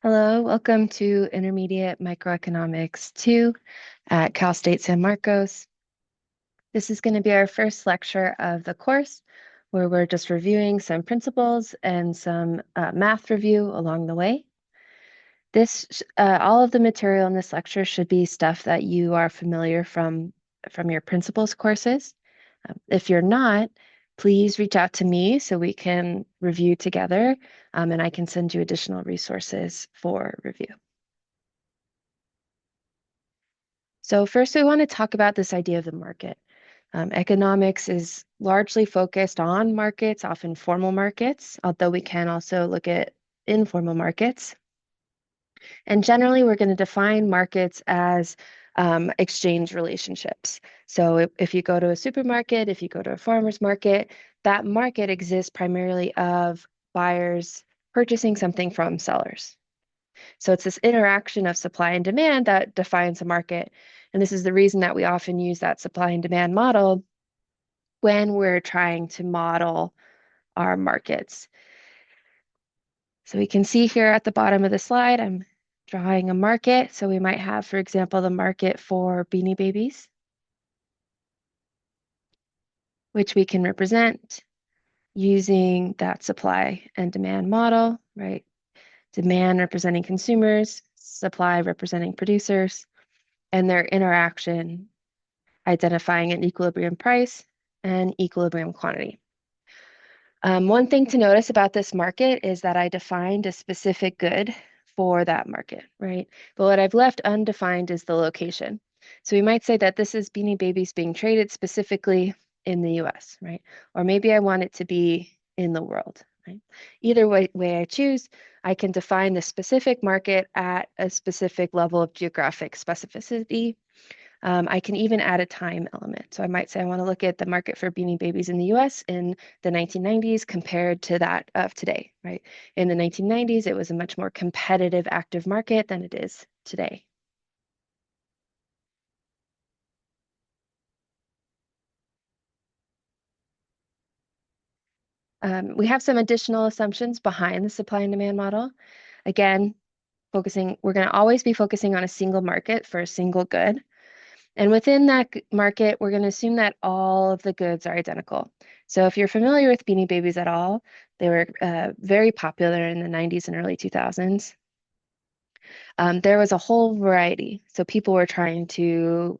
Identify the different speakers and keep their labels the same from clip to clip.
Speaker 1: Hello, welcome to Intermediate Microeconomics 2 at Cal State San Marcos. This is going to be our first lecture of the course, where we're just reviewing some principles and some math review along the way. All of the material in this lecture should be stuff that you are familiar from your principles courses. If you're not, please reach out to me so we can review together, and I can send you additional resources for review. So first, we want to talk about this idea of the market. Economics is largely focused on markets, often formal markets, although we can also look at informal markets. And generally, we're going to define markets as exchange relationships. So if you go to a supermarket, if you go to a farmer's market, that market exists primarily of buyers purchasing something from sellers. So it's this interaction of supply and demand that defines a market. And this is the reason that we often use that supply and demand model when we're trying to model our markets. So we can see here at the bottom of the slide, I'm drawing a market. So we might have, for example, the market for Beanie Babies, which we can represent using that supply and demand model, right? Demand representing consumers, supply representing producers, and their interaction identifying an equilibrium price and equilibrium quantity. One thing to notice about this market is that I defined a specific good for that market, right? But what I've left undefined is the location. So we might say that this is Beanie Babies being traded specifically in the US, right? Or maybe I want it to be in the world, right? Either way I choose, I can define the specific market at a specific level of geographic specificity. I can even add a time element. So I might say I want to look at the market for Beanie Babies in the US in the 1990s compared to that of today, right? In the 1990s, it was a much more competitive, active market than it is today. We have some additional assumptions behind the supply and demand model. Again, we're going to always be focusing on a single market for a single good. And within that market, we're going to assume that all of the goods are identical. So if you're familiar with Beanie Babies at all, they were very popular in the 90s and early 2000s. There was a whole variety. So people were trying to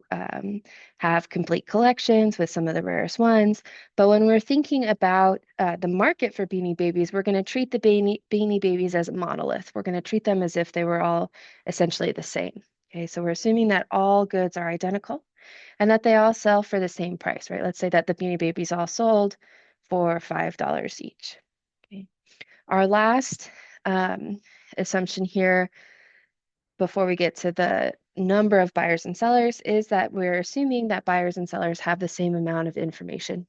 Speaker 1: have complete collections with some of the rarest ones. But when we're thinking about the market for Beanie Babies, we're going to treat the Beanie Babies as a monolith. We're going to treat them as if they were all essentially the same. Okay, so we're assuming that all goods are identical and that they all sell for the same price, right? Let's say that the Beanie Babies all sold for $5 each. Okay. Our last assumption here before we get to the number of buyers and sellers is that we're assuming that buyers and sellers have the same amount of information.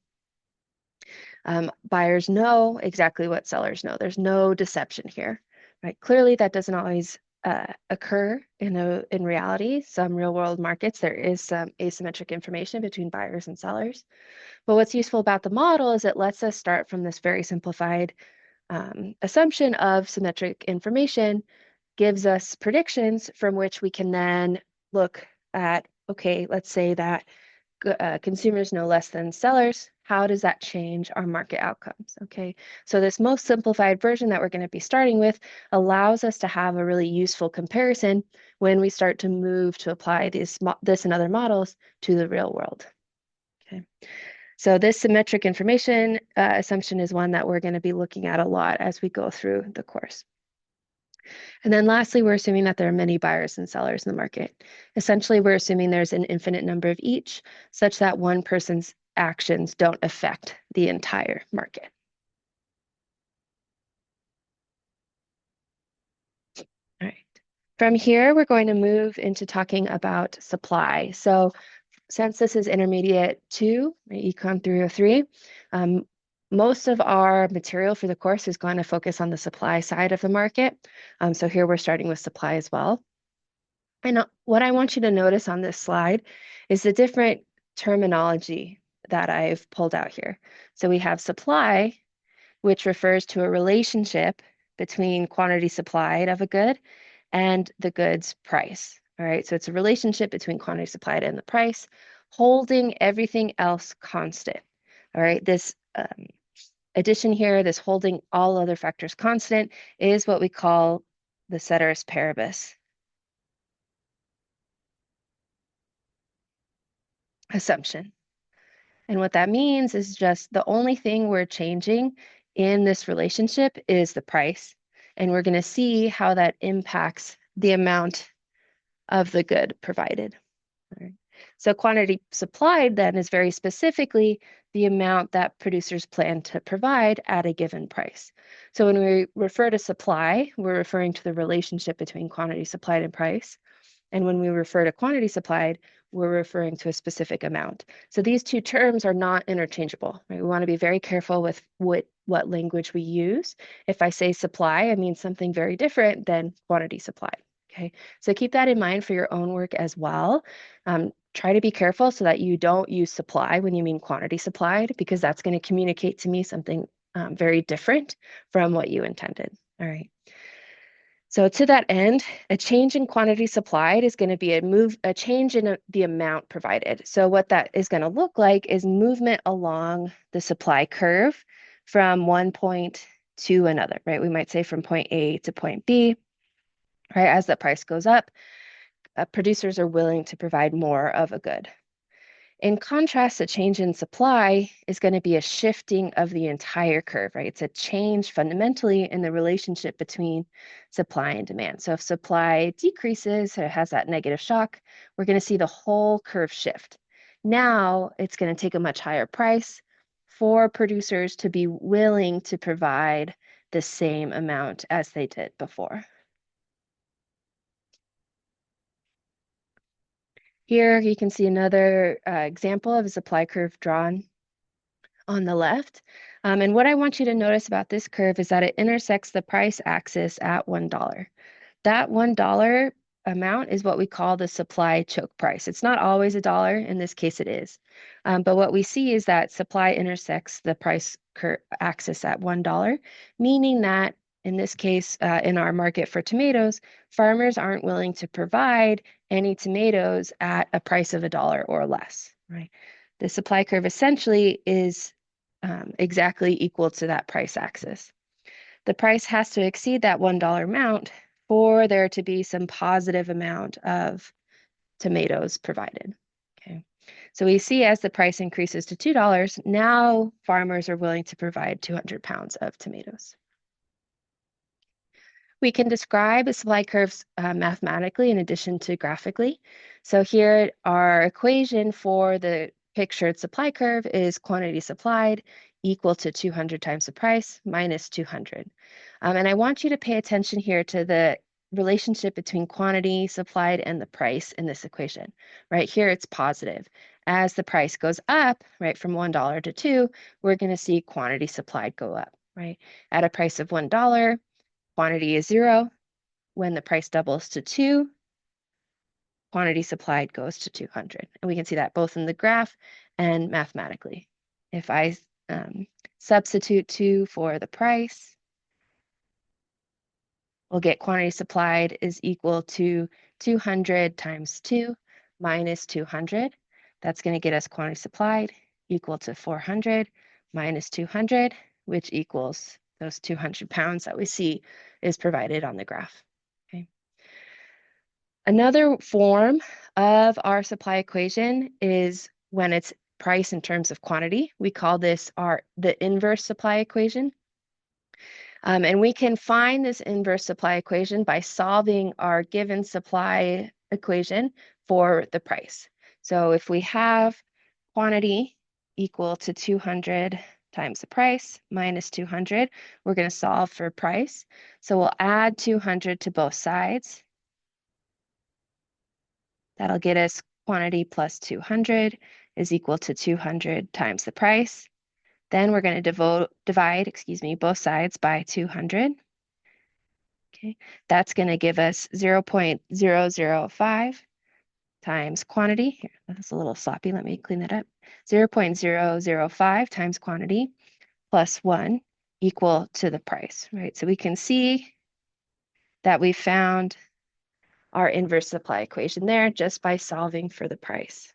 Speaker 1: Buyers know exactly what sellers know. There's no deception here, right? Clearly, that doesn't always occur in reality. Some real world markets, there is some asymmetric information between buyers and sellers. But what's useful about the model is it lets us start from this very simplified assumption of symmetric information, gives us predictions from which we can then look at, okay, let's say that consumers know less than sellers. How does that change our market outcomes? Okay, so this most simplified version that we're going to be starting with allows us to have a really useful comparison when we start to move to apply this and other models to the real world. Okay, so this symmetric information assumption is one that we're going to be looking at a lot as we go through the course. And then lastly, we're assuming that there are many buyers and sellers in the market. Essentially, we're assuming there's an infinite number of each, such that one person's actions don't affect the entire market. All right. From here, we're going to move into talking about supply. So since this is intermediate 2, Econ 303, most of our material for the course is going to focus on the supply side of the market. So here we're starting with supply as well. And what I want you to notice on this slide is the different terminology that I've pulled out here. So we have supply, which refers to a relationship between quantity supplied of a good and the good's price. All right, so it's a relationship between quantity supplied and the price, holding everything else constant. All right, this addition here, this holding all other factors constant, is what we call the ceteris paribus assumption. And what that means is just the only thing we're changing in this relationship is the price. And we're going to see how that impacts the amount of the good provided. Right. So quantity supplied then is very specifically the amount that producers plan to provide at a given price. So when we refer to supply, we're referring to the relationship between quantity supplied and price. And when we refer to quantity supplied, we're referring to a specific amount. So these two terms are not interchangeable. Right? We want to be very careful with what language we use. If I say supply, I mean something very different than quantity supplied. Okay, so keep that in mind for your own work as well. Try to be careful so that you don't use supply when you mean quantity supplied, because that's going to communicate to me something very different from what you intended. All right. So to that end, a change in quantity supplied is going to be a change in the amount provided. So what that is going to look like is movement along the supply curve from one point to another, right? We might say from point A to point B, right? As the price goes up, producers are willing to provide more of a good. In contrast, a change in supply is going to be a shifting of the entire curve, right? It's a change fundamentally in the relationship between supply and demand. So if supply decreases, or has that negative shock, we're going to see the whole curve shift. Now it's going to take a much higher price for producers to be willing to provide the same amount as they did before. Here you can see another example of a supply curve drawn on the left. And what I want you to notice about this curve is that it intersects the price axis at $1. That $1 amount is what we call the supply choke price. It's not always $1. In this case, it is. But what we see is that supply intersects the price axis at $1, meaning that in this case, in our market for tomatoes, farmers aren't willing to provide any tomatoes at a price of $1 or less, right? The supply curve essentially is exactly equal to that price axis. The price has to exceed that $1 amount for there to be some positive amount of tomatoes provided. Okay. So we see as the price increases to $2, now farmers are willing to provide 200 pounds of tomatoes. We can describe the supply curves mathematically in addition to graphically. So here our equation for the pictured supply curve is quantity supplied equal to 200 times the price minus 200. And I want you to pay attention here to the relationship between quantity supplied and the price in this equation. Right here, it's positive. As the price goes up, right, from $1 to $2, we're going to see quantity supplied go up, right? At a price of $1, quantity is 0. When the price doubles to 2, quantity supplied goes to 200. And we can see that both in the graph and mathematically. If I substitute 2 for the price, we'll get quantity supplied is equal to 200 times 2 minus 200. That's going to get us quantity supplied equal to 400 minus 200, which equals those 200 pounds that we see is provided on the graph. Okay. Another form of our supply equation is when it's price in terms of quantity. We call this the inverse supply equation. And we can find this inverse supply equation by solving our given supply equation for the price. So if we have quantity equal to 200 times the price minus 200, we're going to solve for price. So we'll add 200 to both sides. That'll get us quantity plus 200 is equal to 200 times the price. Then we're going to divide both sides by 200. Okay, that's going to give us 0.005 times quantity. Here, that's a little sloppy. Let me clean that up. 0.005 times quantity plus 1 equal to the price, right? So we can see that we found our inverse supply equation there just by solving for the price.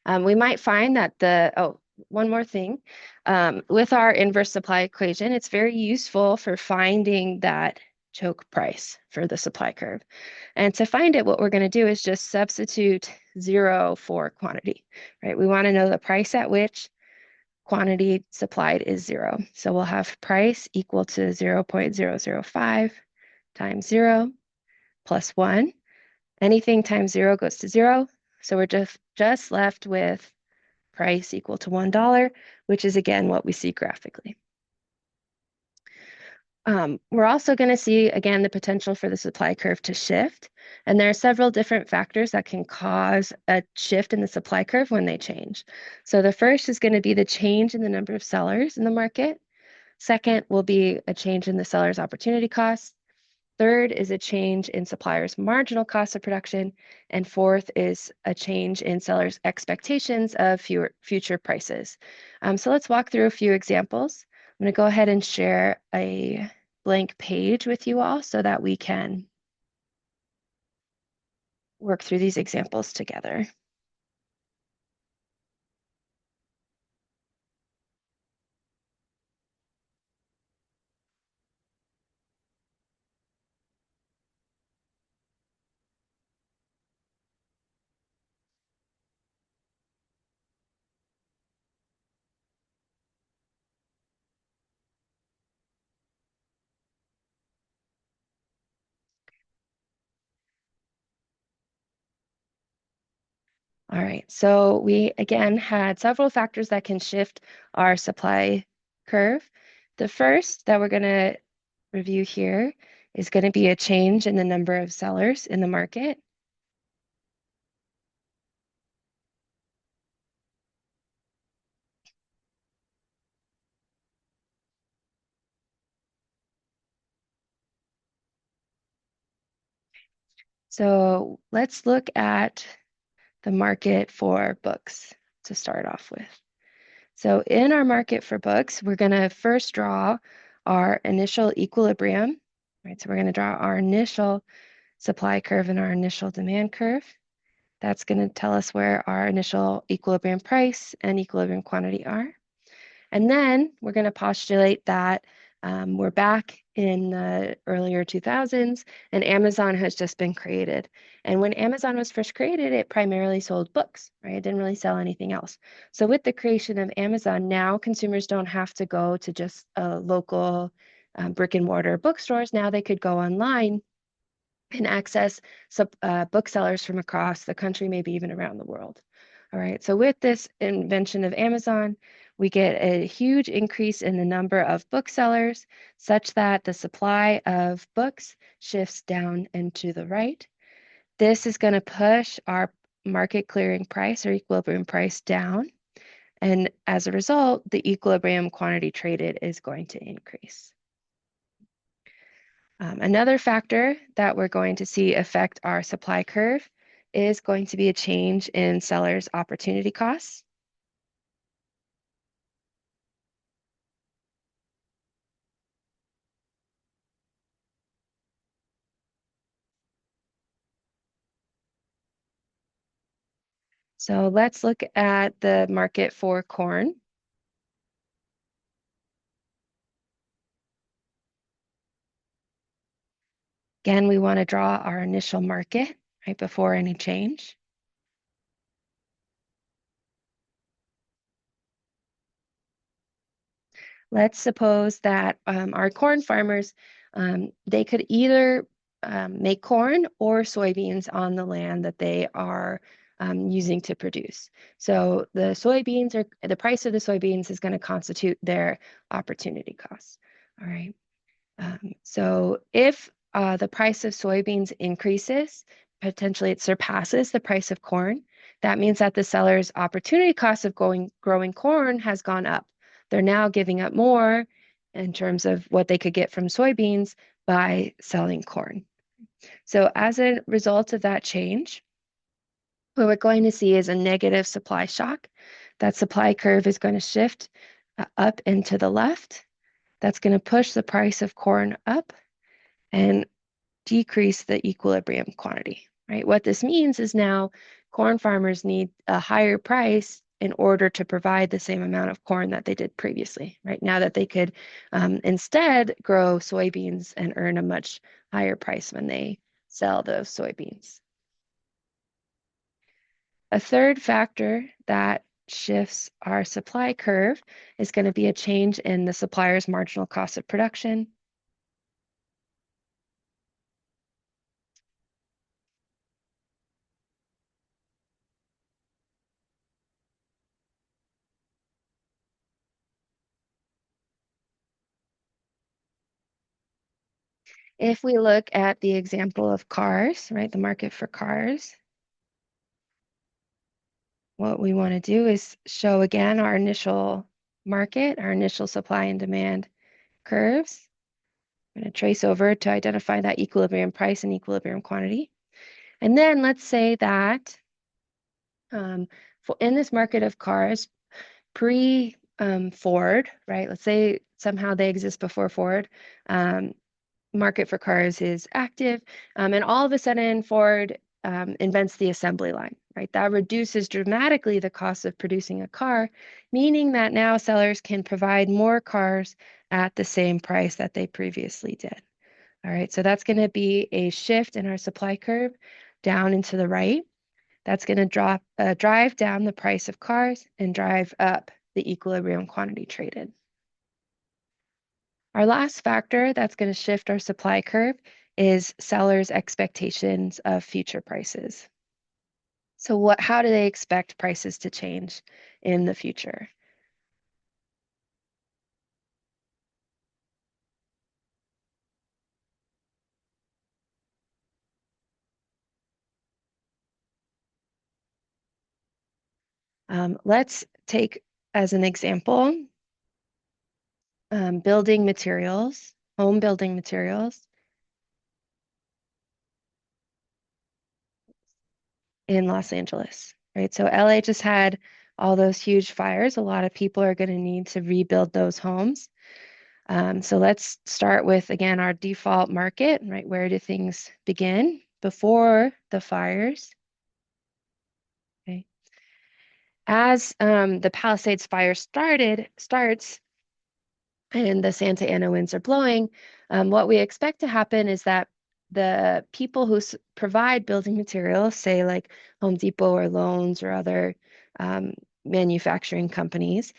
Speaker 1: We might find that one more thing, with our inverse supply equation, it's very useful for finding that choke price for the supply curve. And to find it, what we're going to do is just substitute 0 for quantity, right? We want to know the price at which quantity supplied is 0. So we'll have price equal to 0.005 times 0 plus 1. Anything times 0 goes to 0. So we're just left with price equal to $1, which is again what we see graphically. We're also going to see, again, the potential for the supply curve to shift. And there are several different factors that can cause a shift in the supply curve when they change. So the first is going to be the change in the number of sellers in the market. Second will be a change in the seller's opportunity cost. Third is a change in suppliers' marginal cost of production. And fourth is a change in sellers' expectations of future prices. So let's walk through a few examples. I'm going to go ahead and share a blank page with you all so that we can work through these examples together. All right, so we again had several factors that can shift our supply curve. The first that we're going to review here is going to be a change in the number of sellers in the market. So let's look at the market for books to start off with. So in our market for books, we're going to first draw our initial equilibrium, right? So we're going to draw our initial supply curve and our initial demand curve. That's going to tell us where our initial equilibrium price and equilibrium quantity are. And then we're going to postulate that we're back in the earlier 2000s and Amazon has just been created. And when Amazon was first created, it primarily sold books, right? It didn't really sell anything else. So with the creation of Amazon, now consumers don't have to go to just a local brick and mortar bookstores. Now they could go online and access booksellers from across the country, maybe even around the world. All right, so with this invention of Amazon, we get a huge increase in the number of booksellers such that the supply of books shifts down and to the right. This is going to push our market clearing price or equilibrium price down. And as a result, the equilibrium quantity traded is going to increase. Another factor that we're going to see affect our supply curve is going to be a change in sellers' opportunity costs. So let's look at the market for corn. Again, we want to draw our initial market right before any change. Let's suppose that our corn farmers, they could either make corn or soybeans on the land that they are using to produce. So the price of the soybeans is going to constitute their opportunity costs. All right. So if the price of soybeans increases, potentially it surpasses the price of corn, that means that the seller's opportunity cost of growing corn has gone up. They're now giving up more in terms of what they could get from soybeans by selling corn. So as a result of that change, what we're going to see is a negative supply shock. That supply curve is going to shift up and to the left. That's going to push the price of corn up and decrease the equilibrium quantity, right? What this means is now corn farmers need a higher price in order to provide the same amount of corn that they did previously, right? Now that they could instead grow soybeans and earn a much higher price when they sell those soybeans. A third factor that shifts our supply curve is going to be a change in the supplier's marginal cost of production. If we look at the example of cars, right, the market for cars, what we want to do is show again our initial market, our initial supply and demand curves. I'm going to trace over to identify that equilibrium price and equilibrium quantity. And then let's say that in this market of cars, pre-Ford, right? Let's say somehow they exist before Ford. Market for cars is active, and all of a sudden Ford invents the assembly line, right? That reduces dramatically the cost of producing a car, meaning that now sellers can provide more cars at the same price that they previously did. All right, so that's going to be a shift in our supply curve down and to the right. That's going to drive down the price of cars and drive up the equilibrium quantity traded. Our last factor that's going to shift our supply curve is sellers' expectations of future prices. So how do they expect prices to change in the future? Let's take as an example building materials, home building materials in Los Angeles, right? So LA just had all those huge fires. A lot of people are going to need to rebuild those homes. So let's start with, again, our default market, right? Where do things begin? Before the fires. Okay. As the Palisades fire starts, and the Santa Ana winds are blowing, what we expect to happen is that the people who provide building materials, say like Home Depot or Lowe's or other manufacturing companies,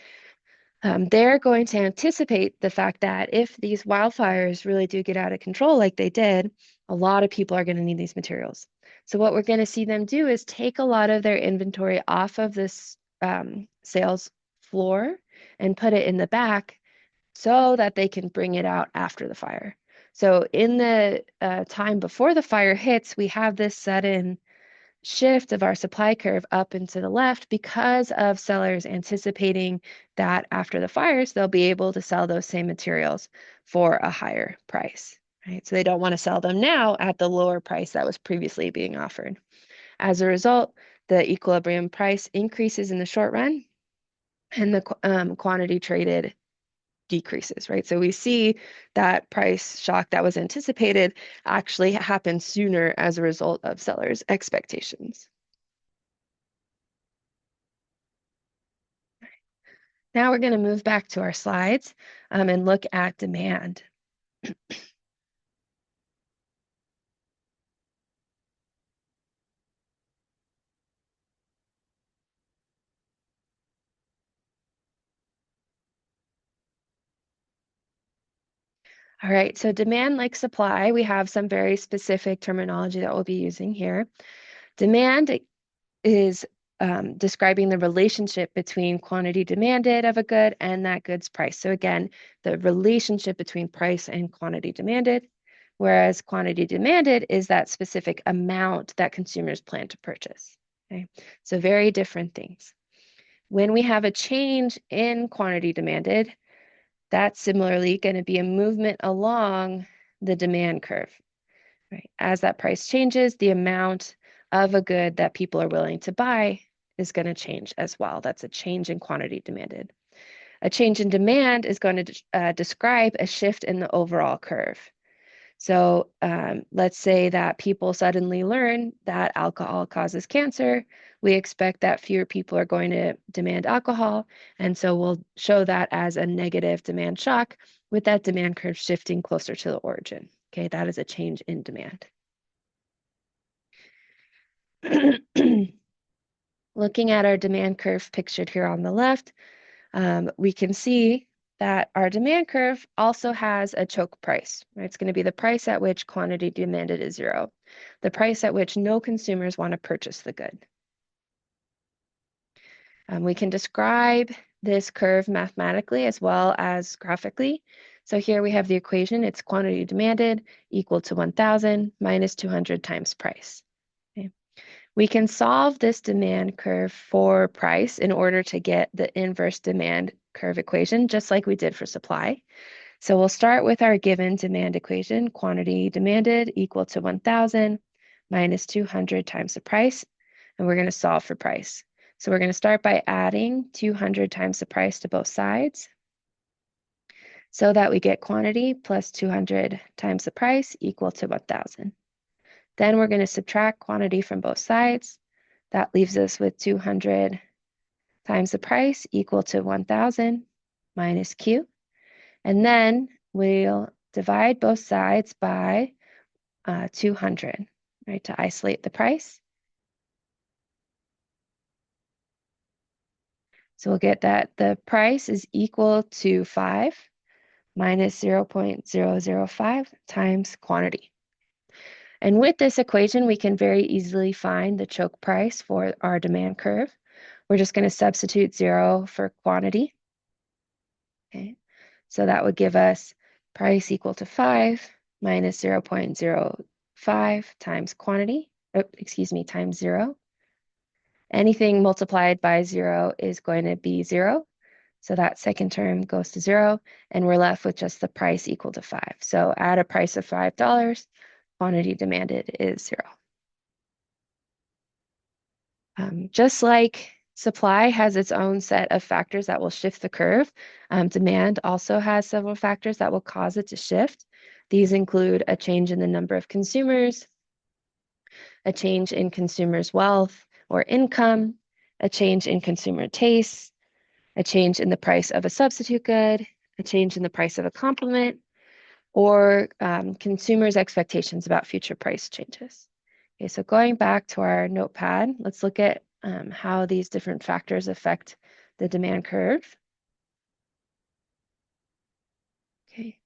Speaker 1: they're going to anticipate the fact that if these wildfires really do get out of control like they did, a lot of people are going to need these materials. So what we're going to see them do is take a lot of their inventory off of this sales floor and put it in the back so that they can bring it out after the fire. So in the time before the fire hits, we have this sudden shift of our supply curve up and to the left because of sellers anticipating that after the fires, they'll be able to sell those same materials for a higher price, right? So they don't want to sell them now at the lower price that was previously being offered. As a result, the equilibrium price increases in the short run and the quantity traded decreases, right? So we see that price shock that was anticipated actually happen sooner as a result of sellers' expectations. Now we're going to move back to our slides and look at demand. All right, so demand like supply, we have some very specific terminology that we'll be using here. Demand is describing the relationship between quantity demanded of a good and that good's price. So again, the relationship between price and quantity demanded, whereas quantity demanded is that specific amount that consumers plan to purchase. Okay, so very different things. When we have a change in quantity demanded, that's similarly going to be a movement along the demand curve. Right? As that price changes, the amount of a good that people are willing to buy is going to change as well. That's a change in quantity demanded. A change in demand is going to describe a shift in the overall curve. So let's say that people suddenly learn that alcohol causes cancer. We expect that fewer people are going to demand alcohol. And so we'll show that as a negative demand shock with that demand curve shifting closer to the origin. Okay, that is a change in demand. Looking at our demand curve pictured here on the left, we can see that our demand curve also has a choke price. Right? It's going to be the price at which quantity demanded is zero, the price at which no consumers want to purchase the good. We can describe this curve mathematically as well as graphically. So here we have the equation. It's quantity demanded equal to 1,000 minus 200 times price. Okay. We can solve this demand curve for price in order to get the inverse demand curve equation, just like we did for supply. So we'll start with our given demand equation, quantity demanded equal to 1,000 minus 200 times the price, and we're going to solve for price. So we're going to start by adding 200 times the price to both sides so that we get quantity plus 200 times the price equal to 1,000. Then we're going to subtract quantity from both sides. That leaves us with 200 times the price equal to 1,000 minus Q. And then we'll divide both sides by 200, right, to isolate the price. So we'll get that the price is equal to 5 minus 0.005 times quantity. And with this equation, we can very easily find the choke price for our demand curve. We're just going to substitute 0 for quantity. Okay, so that would give us price equal to 5 minus 0.05 times quantity, times 0. Anything multiplied by 0 is going to be 0. So that second term goes to 0, and we're left with just the price equal to 5. So at a price of $5, quantity demanded is 0. Just like supply has its own set of factors that will shift the curve, demand also has several factors that will cause it to shift. These include a change in the number of consumers, a change in consumers' wealth or income, a change in consumer tastes, a change in the price of a substitute good, a change in the price of a complement, or consumers' expectations about future price changes. Okay, so going back to our notepad, let's look at how these different factors affect the demand curve. Okay.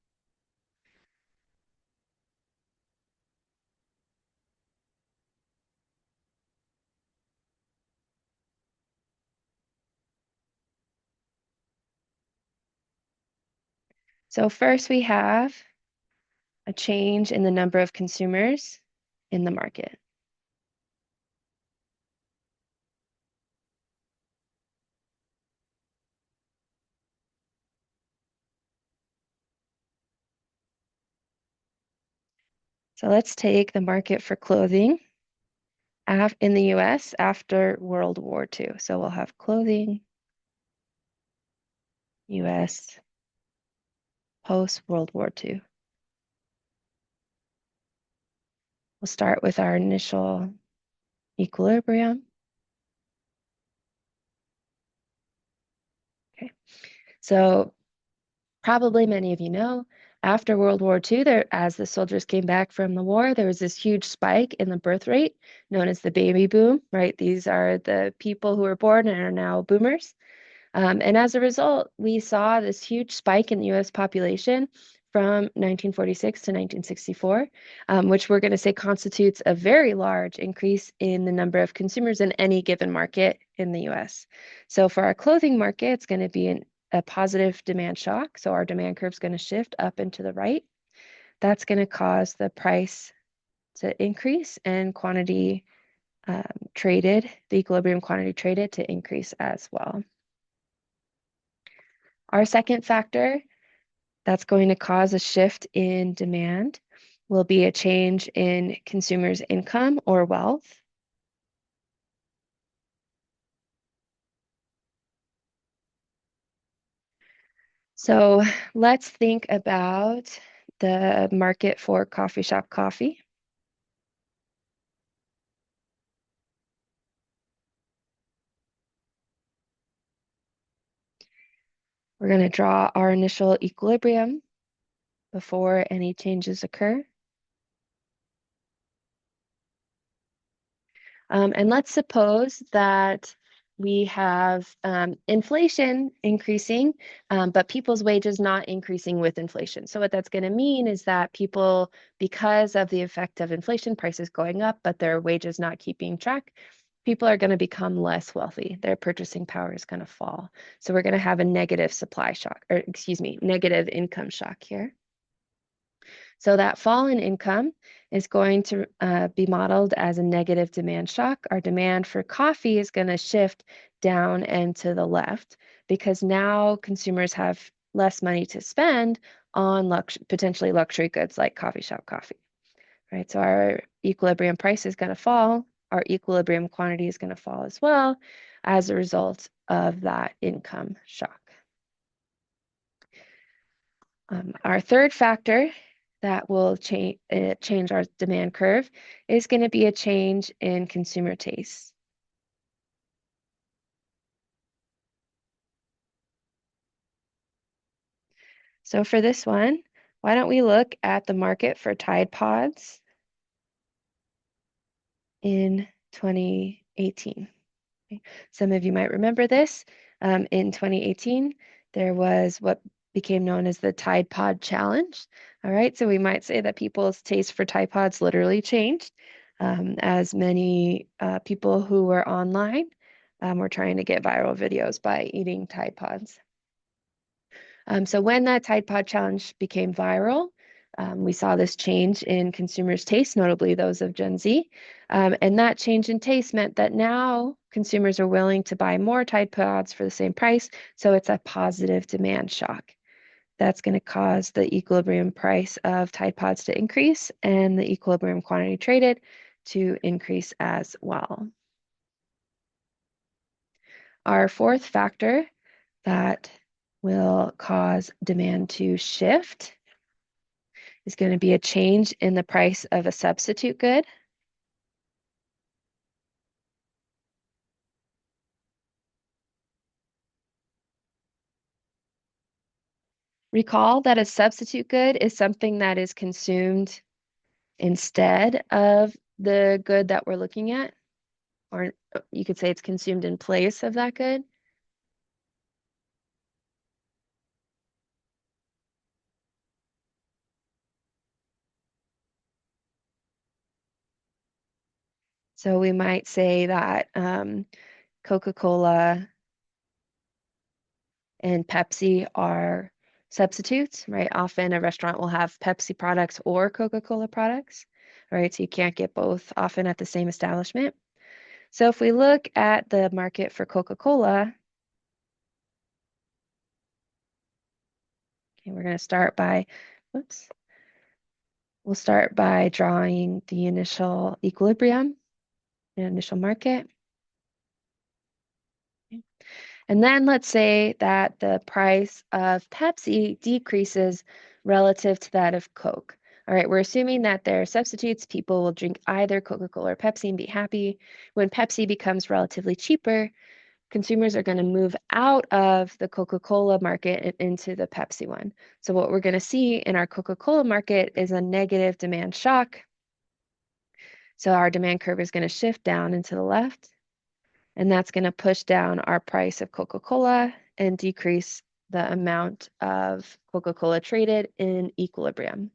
Speaker 1: So first we have a change in the number of consumers in the market. So let's take the market for clothing in the US after World War II. So we'll have clothing, US, post-World War II. We'll start with our initial equilibrium. Okay, so probably many of you know, after World War II, as the soldiers came back from the war, there was this huge spike in the birth rate known as the baby boom, right? These are the people who were born and are now boomers. And as a result, we saw this huge spike in the US population from 1946 to 1964, which we're going to say constitutes a very large increase in the number of consumers in any given market in the US. So for our clothing market, it's going to be a positive demand shock. So our demand curve is going to shift up and to the right. That's going to cause the price to increase and quantity traded, the equilibrium quantity traded, to increase as well. Our second factor that's going to cause a shift in demand will be a change in consumers' income or wealth. So let's think about the market for coffee shop coffee. We're going to draw our initial equilibrium before any changes occur. And let's suppose that we have inflation increasing, but people's wages not increasing with inflation. So what that's going to mean is that people, because of the effect of inflation, prices going up, but their wages not keeping track, people are going to become less wealthy. Their purchasing power is going to fall. So we're going to have a negative supply shock, or excuse me, negative income shock here. So that fall in income is going to be modeled as a negative demand shock. Our demand for coffee is going to shift down and to the left because now consumers have less money to spend on potentially luxury goods like coffee shop coffee, right? So our equilibrium price is going to fall. Our equilibrium quantity is going to fall as well as a result of that income shock. Our third factor that will change our demand curve is going to be a change in consumer taste. So for this one, why don't we look at the market for Tide Pods in 2018? Okay. Some of you might remember this. In 2018, there was what became known as the Tide Pod Challenge. All right, so we might say that people's taste for Tide Pods literally changed as many people who were online were trying to get viral videos by eating Tide Pods. So when that Tide Pod Challenge became viral, we saw this change in consumers' taste, notably those of Gen Z. And that change in taste meant that now consumers are willing to buy more Tide Pods for the same price. So it's a positive demand shock. That's going to cause the equilibrium price of Tide Pods to increase and the equilibrium quantity traded to increase as well. Our fourth factor that will cause demand to shift is going to be a change in the price of a substitute good. Recall that a substitute good is something that is consumed instead of the good that we're looking at, or you could say it's consumed in place of that good. So we might say that Coca-Cola and Pepsi are substitutes, right? Often a restaurant will have Pepsi products or Coca-Cola products, right? So you can't get both often at the same establishment. So if we look at the market for Coca-Cola, okay, we're going to start by, we'll start by drawing the initial equilibrium, the initial market. And then let's say that the price of Pepsi decreases relative to that of Coke. All right, we're assuming that they're substitutes. People will drink either Coca-Cola or Pepsi and be happy. When Pepsi becomes relatively cheaper, consumers are going to move out of the Coca-Cola market and into the Pepsi one. So what we're going to see in our Coca-Cola market is a negative demand shock. So our demand curve is going to shift down and to the left, and that's going to push down our price of Coca-Cola and decrease the amount of Coca-Cola traded in equilibrium.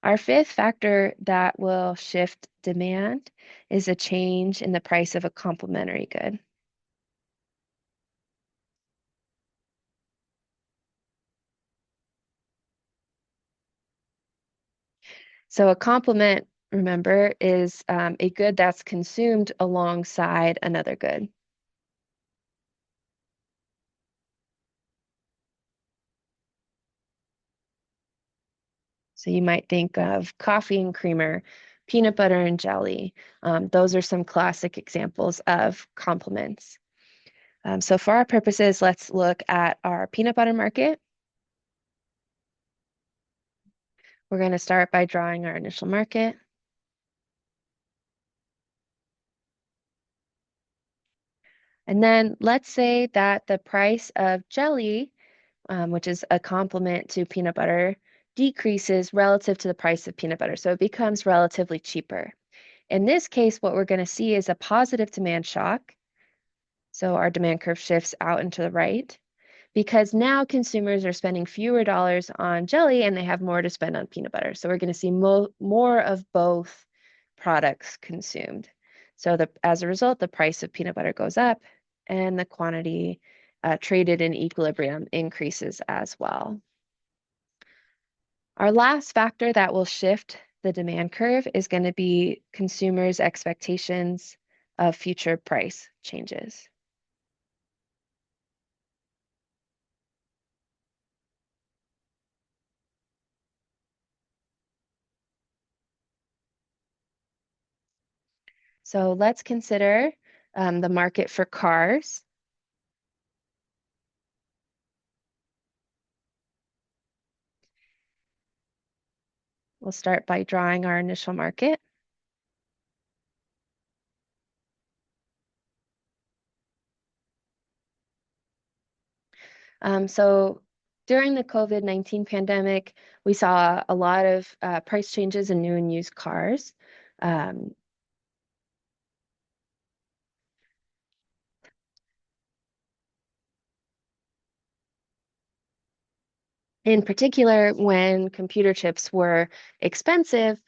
Speaker 1: Our fifth factor that will shift demand is a change in the price of a complementary good. So a complement, remember, is a good that's consumed alongside another good. So you might think of coffee and creamer, peanut butter and jelly. Those are some classic examples of complements. So for our purposes, let's look at our peanut butter market. We're going to start by drawing our initial market. And then let's say that the price of jelly, which is a complement to peanut butter, decreases relative to the price of peanut butter. So it becomes relatively cheaper. In this case, what we're going to see is a positive demand shock. So our demand curve shifts out and to the right because now consumers are spending fewer dollars on jelly and they have more to spend on peanut butter. So we're going to see more of both products consumed. So as a result, the price of peanut butter goes up and the quantity traded in equilibrium increases as well. Our last factor that will shift the demand curve is going to be consumers' expectations of future price changes. So let's consider the market for cars. We'll start by drawing our initial market. So during the COVID-19 pandemic, we saw a lot of price changes in new and used cars. Um, In particular, when computer chips were expensive,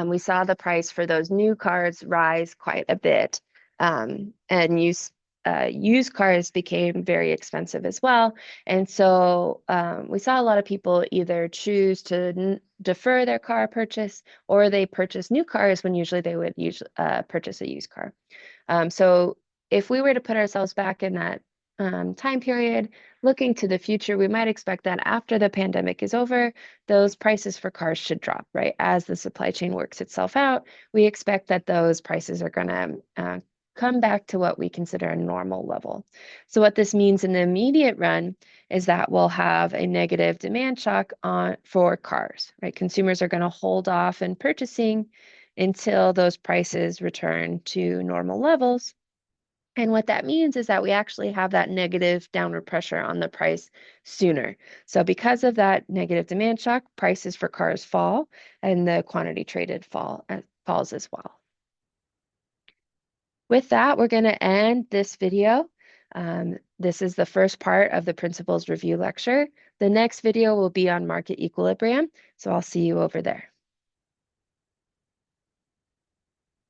Speaker 1: we saw the price for those new cars rise quite a bit. And used cars became very expensive as well. And so we saw a lot of people either choose to defer their car purchase or they purchase new cars when usually they would purchase a used car. So if we were to put ourselves back in that time period, looking to the future, we might expect that after the pandemic is over, those prices for cars should drop, right? As the supply chain works itself out, we expect that those prices are going to come back to what we consider a normal level. So what this means in the immediate run is that we'll have a negative demand shock for cars, right? Consumers are going to hold off in purchasing until those prices return to normal levels. And what that means is that we actually have that negative downward pressure on the price sooner. So because of that negative demand shock, prices for cars fall and the quantity traded falls as well. With that, we're going to end this video. This is the first part of the principles review lecture. The next video will be on market equilibrium. So I'll see you over there.